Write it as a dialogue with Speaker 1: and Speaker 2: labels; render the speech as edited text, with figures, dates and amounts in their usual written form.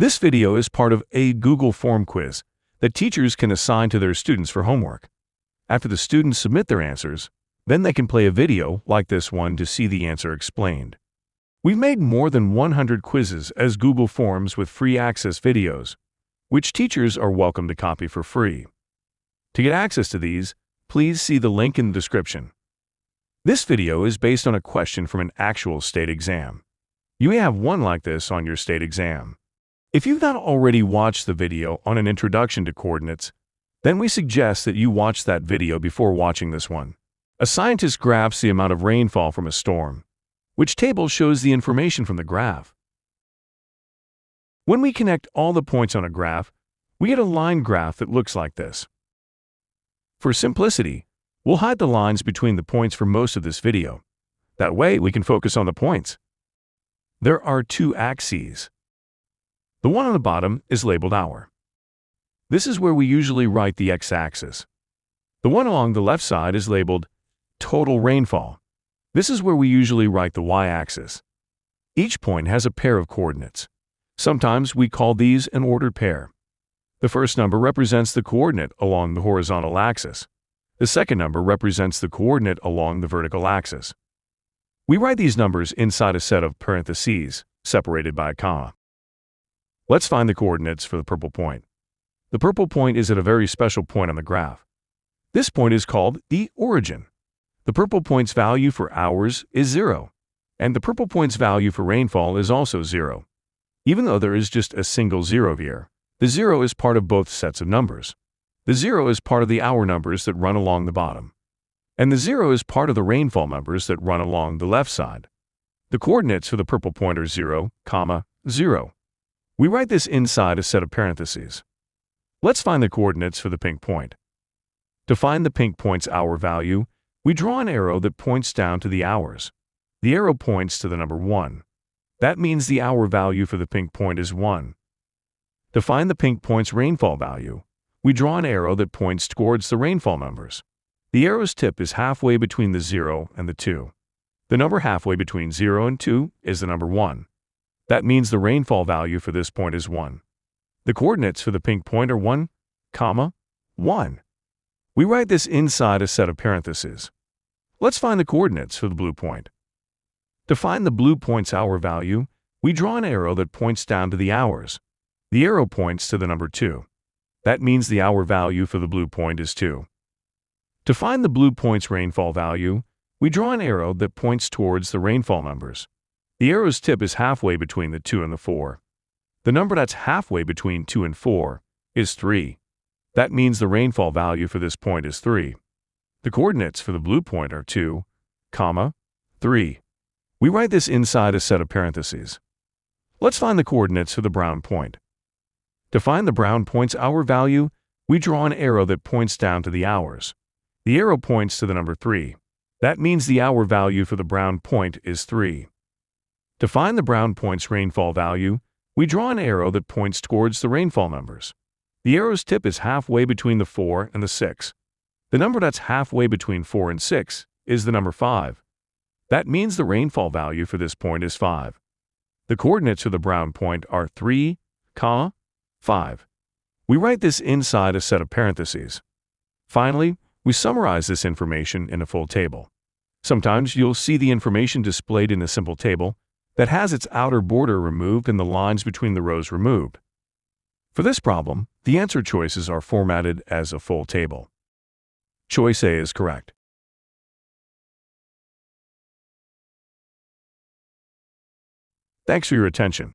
Speaker 1: This video is part of a Google Form quiz that teachers can assign to their students for homework. After the students submit their answers, then they can play a video like this one to see the answer explained. We've made more than 100 quizzes as Google Forms with free access videos, which teachers are welcome to copy for free. To get access to these, please see the link in the description. This video is based on a question from an actual state exam. You may have one like this on your state exam. If you've not already watched the video on an introduction to coordinates, then we suggest that you watch that video before watching this one. A scientist graphs the amount of rainfall from a storm, which table shows the information from the graph. When we connect all the points on a graph, we get a line graph that looks like this. For simplicity, we'll hide the lines between the points for most of this video. That way, we can focus on the points. There are two axes. The one on the bottom is labeled hour. This is where we usually write the x-axis. The one along the left side is labeled total rainfall. This is where we usually write the y-axis. Each point has a pair of coordinates. Sometimes we call these an ordered pair. The first number represents the coordinate along the horizontal axis. The second number represents the coordinate along the vertical axis. We write these numbers inside a set of parentheses, separated by a comma. Let's find the coordinates for the purple point. The purple point is at a very special point on the graph. This point is called the origin. The purple point's value for hours is 0, and the purple point's value for rainfall is also 0. Even though there is just a single 0 here, the 0 is part of both sets of numbers. The 0 is part of the hour numbers that run along the bottom, and the 0 is part of the rainfall numbers that run along the left side. The coordinates for the purple point are 0, 0. We write this inside a set of parentheses. Let's find the coordinates for the pink point. To find the pink point's hour value, we draw an arrow that points down to the hours. The arrow points to the number 1. That means the hour value for the pink point is 1. To find the pink point's rainfall value, we draw an arrow that points towards the rainfall numbers. The arrow's tip is halfway between the 0 and the 2. The number halfway between 0 and 2 is the number 1. That means the rainfall value for this point is 1. The coordinates for the pink point are 1, 1. We write this inside a set of parentheses. Let's find the coordinates for the blue point. To find the blue point's hour value, we draw an arrow that points down to the hours. The arrow points to the number 2. That means the hour value for the blue point is 2. To find the blue point's rainfall value, we draw an arrow that points towards the rainfall numbers. The arrow's tip is halfway between the 2 and the 4. The number that's halfway between 2 and 4 is 3. That means the rainfall value for this point is 3. The coordinates for the blue point are 2, 3. We write this inside a set of parentheses. Let's find the coordinates for the brown point. To find the brown point's hour value, we draw an arrow that points down to the hours. The arrow points to the number 3. That means the hour value for the brown point is 3. To find the brown point's rainfall value, we draw an arrow that points towards the rainfall numbers. The arrow's tip is halfway between the 4 and the 6. The number that's halfway between 4 and 6 is the number 5. That means the rainfall value for this point is 5. The coordinates for the brown point are 3, 5. We write this inside a set of parentheses. Finally, we summarize this information in a full table. Sometimes you'll see the information displayed in a simple table that has its outer border removed and the lines between the rows removed. For this problem, the answer choices are formatted as a full table. Choice A is correct. Thanks for your attention.